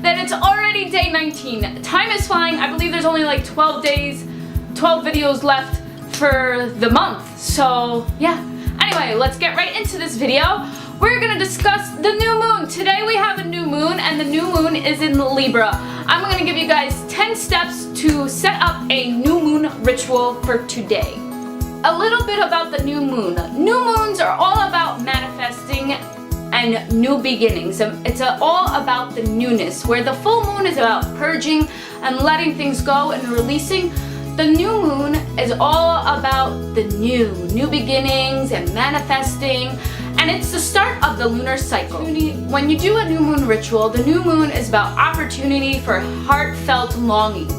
that it's already day 19. Time is flying. I believe there's only like 12 days, 12 videos left for the month. So yeah. Anyway, let's get right into this video. We're gonna discuss the new moon. Today we have a new moon, and the new moon is in Libra. I'm gonna give you guys 10 steps to set up a new moon ritual for today. A little bit about the new moon. New moons are all about manifesting and new beginnings. It's all about the newness, where the full moon is about purging and letting things go and releasing. The new moon is all about the new beginnings and manifesting, and it's the start of the lunar cycle. When you do a new moon ritual, the new moon is about opportunity for heartfelt longings.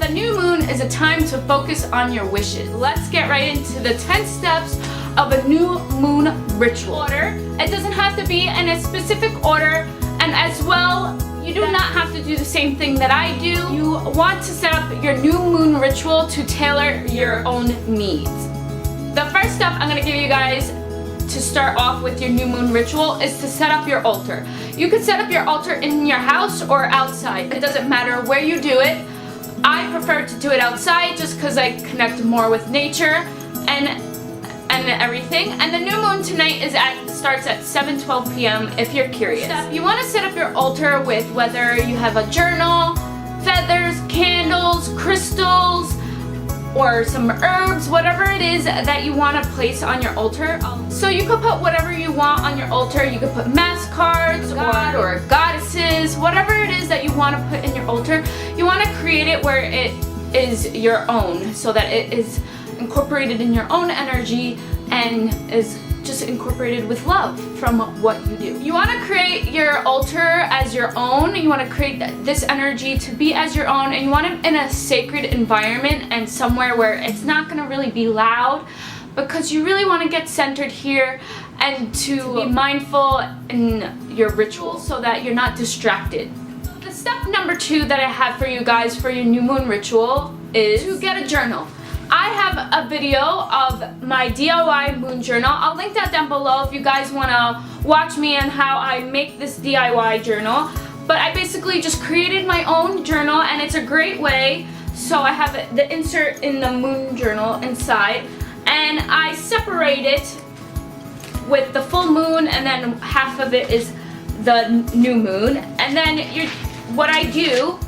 The new moon is a time to focus on your wishes. Let's get right into the 10 steps of a new moon ritual. It doesn't have to be in a specific order, and as well, you do not have to do the same thing that I do. You want to set up your new moon ritual to tailor your own needs. The first step I'm going to give you guys to start off with your new moon ritual is to set up your altar. You could set up your altar in your house or outside. It doesn't matter where you do it. I prefer to do it outside just because I connect more with nature and everything. And the new moon tonight starts at 7:12 p.m. if you're curious. You want to set up your altar with whether you have a journal, feathers, candles, crystals, or some herbs, whatever it is that you want to place on your altar. So you could put whatever you want on your altar. You could put mass cards or goddesses, whatever it is that you want to put in your altar. You want to create it where it is your own, so that it is incorporated in your own energy and is just incorporated with love from what you do. You want to create your altar as your own. You want to create this energy to be as your own, and you want it in a sacred environment and somewhere where it's not going to really be loud, because you really want to get centered here and to be mindful in your rituals so that you're not distracted. The step number 2 that I have for you guys for your new moon ritual is to get a journal. I have a video of my DIY moon journal. I'll link that down below if you guys want to watch me and how I make this DIY journal. But I basically just created my own journal, and it's a great way. So I have the insert in the moon journal inside, and I separate it with the full moon, and then half of it is the new moon. And then what I do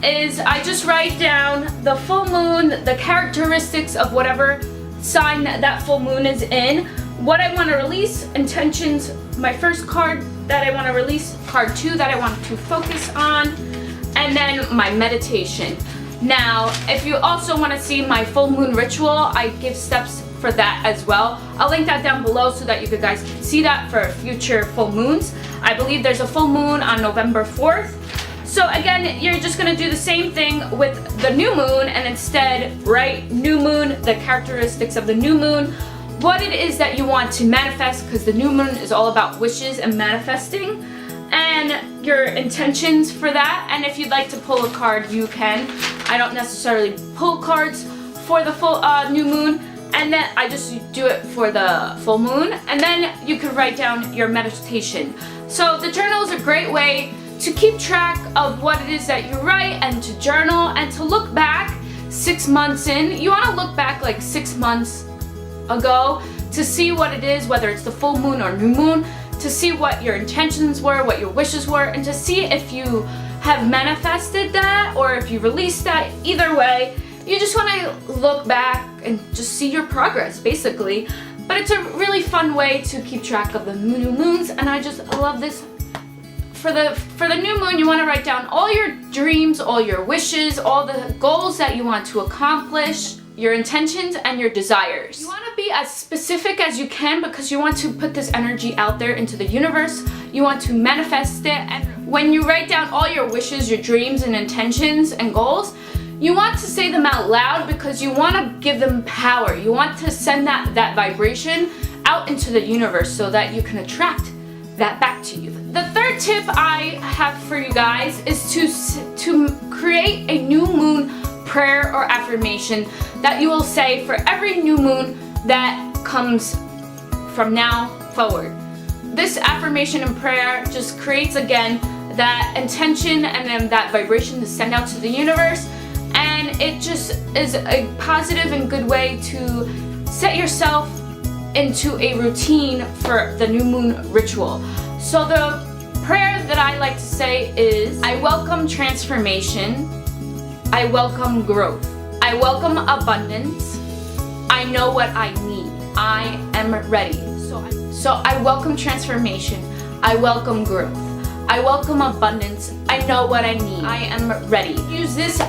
is I just write down the full moon, the characteristics of whatever sign that full moon is in, what I want to release, intentions, my first card that I want to release, card 2 that I want to focus on, and then my meditation. Now, if you also want to see my full moon ritual, I give steps for that as well. I'll link that down below so that you guys can see that for future full moons. I believe there's a full moon on November 4th. So again, you're just gonna do the same thing with the new moon, and instead write new moon, the characteristics of the new moon, what it is that you want to manifest, because the new moon is all about wishes and manifesting, and your intentions for that. And if you'd like to pull a card, you can. I don't necessarily pull cards for the full new moon, and then I just do it for the full moon, and then you could write down your meditation. So the journal is a great way to keep track of what it is that you write, and to journal, and to look back 6 months in. You want to look back like 6 months ago to see what it is, whether it's the full moon or new moon, to see what your intentions were, what your wishes were, and to see if you have manifested that or if you released that. Either way, you just want to look back and just see your progress, basically. But it's a really fun way to keep track of the new moons, and I just love this. For the new moon, you want to write down all your dreams, all your wishes, all the goals that you want to accomplish, your intentions and your desires. You want to be as specific as you can, because you want to put this energy out there into the universe. You want to manifest it, and when you write down all your wishes, your dreams and intentions and goals, you want to say them out loud, because you want to give them power. You want to send that vibration out into the universe so that you can attract that back to you. The third tip I have for you guys is to create a new moon prayer or affirmation that you will say for every new moon that comes from now forward. This affirmation and prayer just creates again that intention and then that vibration to send out to the universe. And it just is a positive and good way to set yourself into a routine for the new moon ritual. So the prayer that I like to say is, I welcome transformation, I welcome growth, I welcome abundance, I know what I need, I am ready. So I welcome transformation, I welcome growth, I welcome abundance, I know what I need, I am ready. Use this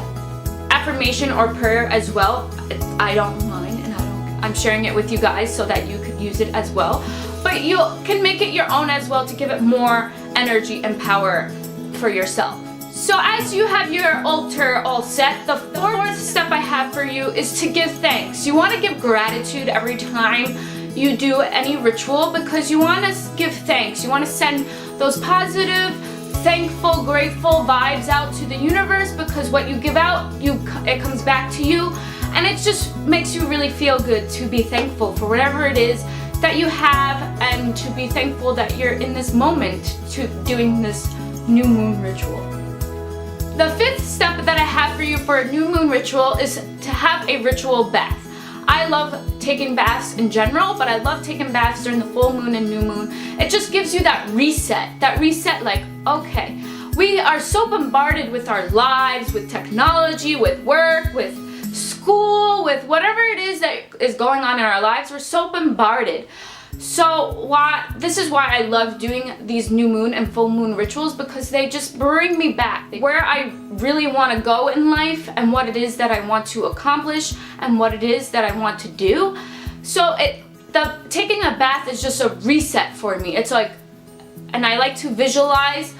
affirmation or prayer as well. I don't mind, and I'm sharing it with you guys so that you could use it as well. But you can make it your own as well to give it more energy and power for yourself. So as you have your altar all set, the fourth step I have for you is to give thanks. You want to give gratitude every time you do any ritual because you want to give thanks. You want to send those positive, thankful, grateful vibes out to the universe because what you give out, it comes back to you, and it just makes you really feel good to be thankful for whatever it is that you have and to be thankful that you're in this moment to doing this new moon ritual. The fifth step that I have for you for a new moon ritual is to have a ritual bath. I love taking baths in general, but I love taking baths during the full moon and new moon. It just gives you that reset like, okay, we are so bombarded with our lives, with technology, with work, with school, with whatever it is that is going on in our lives. We're so bombarded. So this is why I love doing these new moon and full moon rituals, because they just bring me back where I really want to go in life and what it is that I want to accomplish and what it is that I want to do. So taking a bath is just a reset for me. It's like, and I like to visualize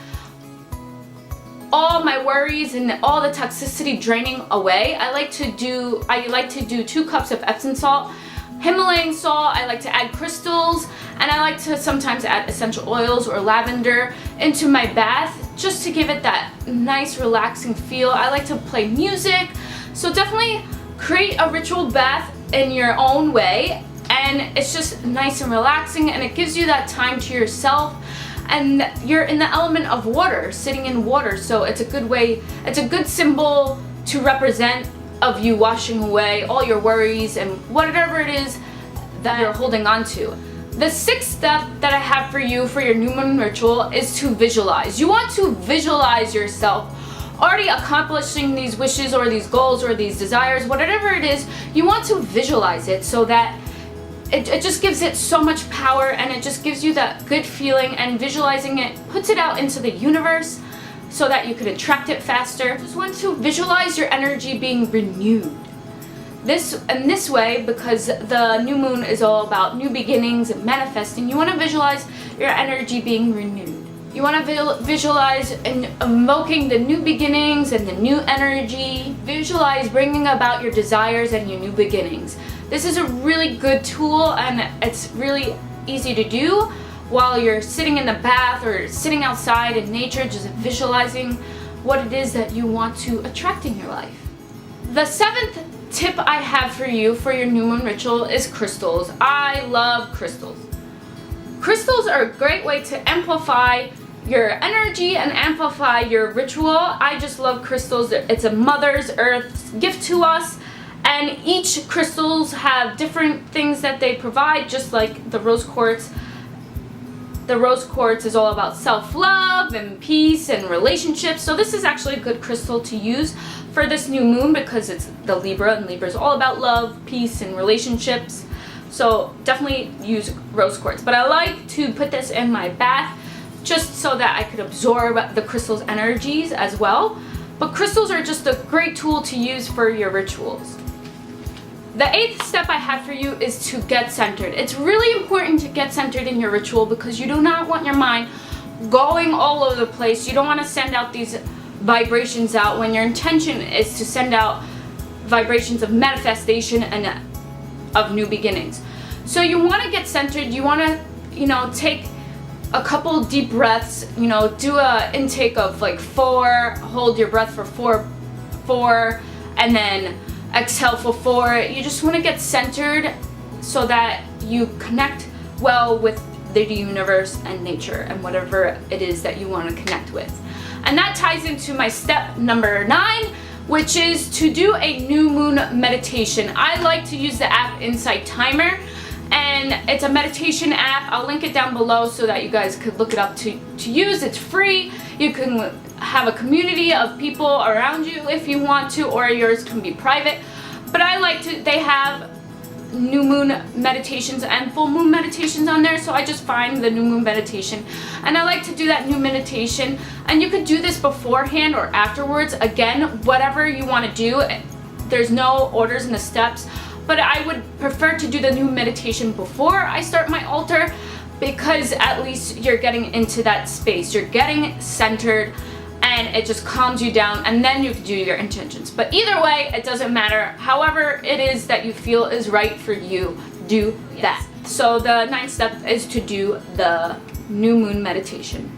all my worries and all the toxicity draining away. I like to do 2 cups of Epsom salt, Himalayan salt. I like to add crystals, and I like to sometimes add essential oils or lavender into my bath just to give it that nice relaxing feel. I like to play music. So definitely create a ritual bath in your own way, and it's just nice and relaxing, and it gives you that time to yourself. And you're in the element of water, sitting in water, so it's a good way, it's a good symbol to represent of you washing away all your worries and whatever it is that you're holding on to. The sixth step that I have for you for your new moon ritual is to visualize. You want to visualize yourself already accomplishing these wishes or these goals or these desires, whatever it is. You want to visualize it so that it just gives it so much power, and it just gives you that good feeling, and visualizing it puts it out into the universe so that you could attract it faster. Just want to visualize your energy being renewed. This way, because the new moon is all about new beginnings and manifesting, you want to visualize your energy being renewed. You want to visualize and invoking the new beginnings and the new energy. Visualize bringing about your desires and your new beginnings. This is a really good tool, and it's really easy to do while you're sitting in the bath or sitting outside in nature, just visualizing what it is that you want to attract in your life. The seventh tip I have for you for your new moon ritual is crystals. I love crystals. Crystals are a great way to amplify your energy and amplify your ritual. I just love crystals. It's a Mother's Earth gift to us. And each crystals have different things that they provide, just like the rose quartz. The rose quartz is all about self-love and peace and relationships. So this is actually a good crystal to use for this new moon because it's the Libra, and Libra is all about love, peace, and relationships. So definitely use rose quartz. But I like to put this in my bath just so that I could absorb the crystal's energies as well. But crystals are just a great tool to use for your rituals. The eighth step I have for you is to get centered. It's really important to get centered in your ritual because you do not want your mind going all over the place. You don't want to send out these vibrations out when your intention is to send out vibrations of manifestation and of new beginnings. So you want to get centered. You want to, take a couple deep breaths, do a intake of like 4, hold your breath for 4, and then exhale for 4. You just want to get centered so that you connect well with the universe and nature and whatever it is that you want to connect with. And that ties into my step number 9, which is to do a new moon meditation. I like to use the app Insight Timer, and it's a meditation app. I'll link it down below so that you guys could look it up to use. It's free. You can have a community of people around you if you want to, or yours can be private. But I like to, they have new moon meditations and full moon meditations on there, so I just find the new moon meditation and I like to do that new meditation. And you could do this beforehand or afterwards, again, whatever you want to do. There's no orders in the steps, but I would prefer to do the new meditation before I start my altar, because at least you're getting into that space, you're getting centered, and it just calms you down, and then you can do your intentions. But either way, it doesn't matter. However it is that you feel is right for you, do that. So the 9th step is to do the new moon meditation.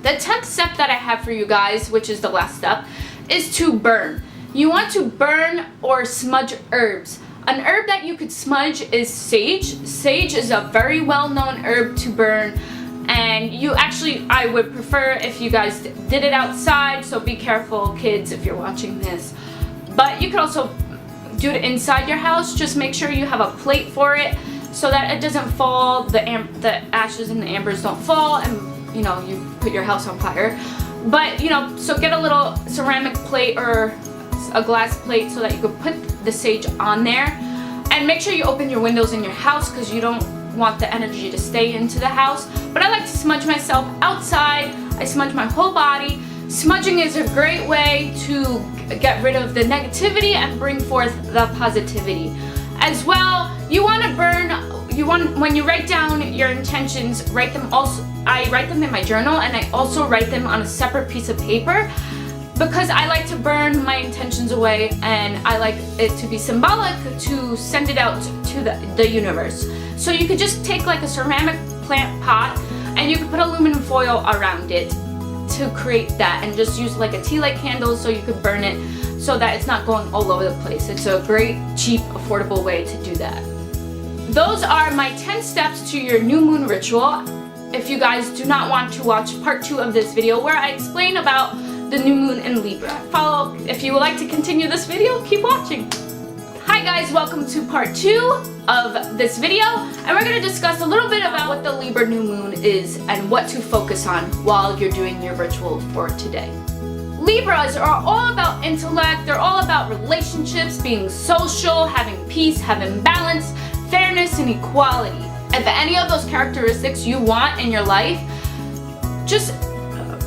The 10th step that I have for you guys, which is the last step, is to burn. You want to burn or smudge herbs. An herb that you could smudge is sage. Sage is a very well-known herb to burn. And you actually, I would prefer if you guys did it outside, so be careful, kids, if you're watching this. But you could also do it inside your house. Just make sure you have a plate for it so that it doesn't fall, the ashes and the ambers don't fall, and you know, you put your house on fire. But you know, so get a little ceramic plate or a glass plate so that you could put the sage on there. And make sure you open your windows in your house, because you don't want the energy to stay into the house. But I like to smudge myself outside. I smudge my whole body. Smudging is a great way to get rid of the negativity and bring forth the positivity. As well, you want to burn, when you write down your intentions, write them also, I write them in my journal, and I also write them on a separate piece of paper, because I like to burn my intentions away, and I like it to be symbolic, to send it out to the universe. So you could just take like a ceramic plant pot, and you could put aluminum foil around it to create that, and just use like a tea light candle so you could burn it so that it's not going all over the place. It's a great, cheap, affordable way to do that. Those are my 10 steps to your new moon ritual. If you guys do not want to watch part 2 of this video where I explain about the new moon in Libra, if you would like to continue this video, keep watching. Hi guys, welcome to part 2 of this video, and we're going to discuss a little bit about what the Libra new moon is and what to focus on while you're doing your ritual for today. Libras are all about intellect, they're all about relationships, being social, having peace, having balance, fairness, and equality. If any of those characteristics you want in your life, just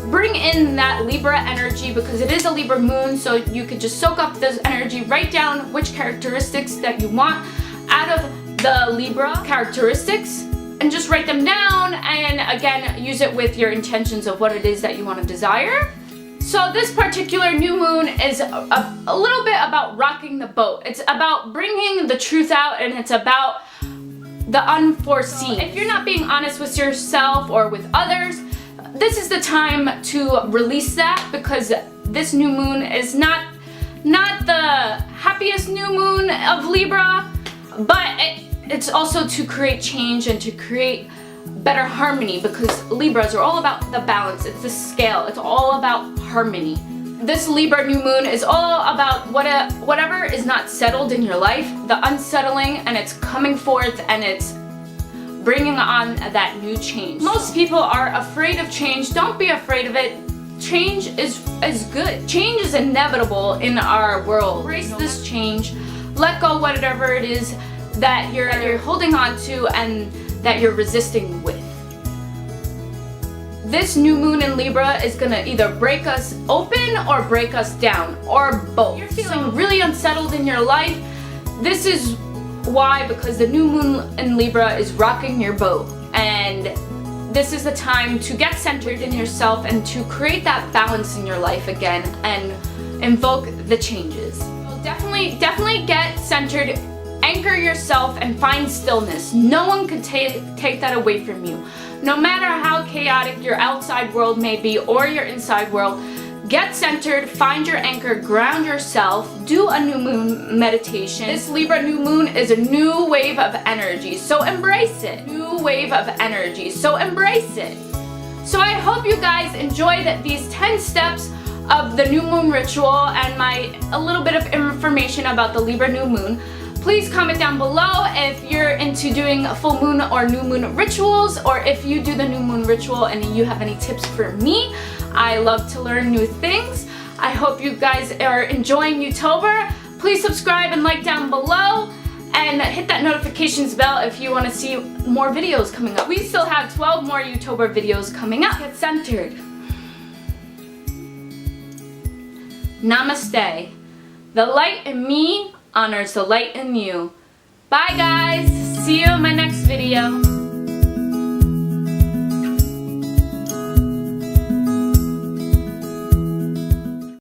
bring in that Libra energy, because it is a Libra moon, so you could just soak up this energy. Write down which characteristics that you want out of the Libra characteristics, and just write them down, and again, use it with your intentions of what it is that you want to desire. So this particular new moon is a little bit about rocking the boat. It's about bringing the truth out, and it's about the unforeseen. If you're not being honest with yourself or with others, this is the time to release that, because this new moon is not the happiest new moon of Libra, but it's also to create change and to create better harmony, because Libras are all about the balance. It's the scale. It's all about harmony. This Libra new moon is all about whatever is not settled in your life, the unsettling, and it's coming forth, and it's bringing on that new change. Most people are afraid of change. Don't be afraid of it. Change is good. Change is inevitable in our world. Embrace this change. Let go whatever it is that you're holding on to and that you're resisting with. This new moon in Libra is gonna either break us open or break us down, or both. You're feeling really unsettled in your life. This is why, because the new moon in Libra is rocking your boat, and this is the time to get centered in yourself and to create that balance in your life again and invoke the changes. So definitely get centered, anchor yourself, and find stillness. No one can take that away from you. No matter how chaotic your outside world may be or your inside world, get centered, find your anchor, ground yourself, do a new moon meditation. This Libra new moon is a new wave of energy, so embrace it. New wave of energy, so embrace it. So I hope you guys enjoyed these 10 steps of the new moon ritual and a little bit of information about the Libra new moon. Please comment down below if you're into doing full moon or new moon rituals, or if you do the new moon ritual and you have any tips for me. I love to learn new things. I hope you guys are enjoying YouTober. Please subscribe and like down below, and hit that notifications bell if you want to see more videos coming up. We still have 12 more YouTober videos coming up. Get centered. Namaste. The light in me honors the light in you. Bye, guys.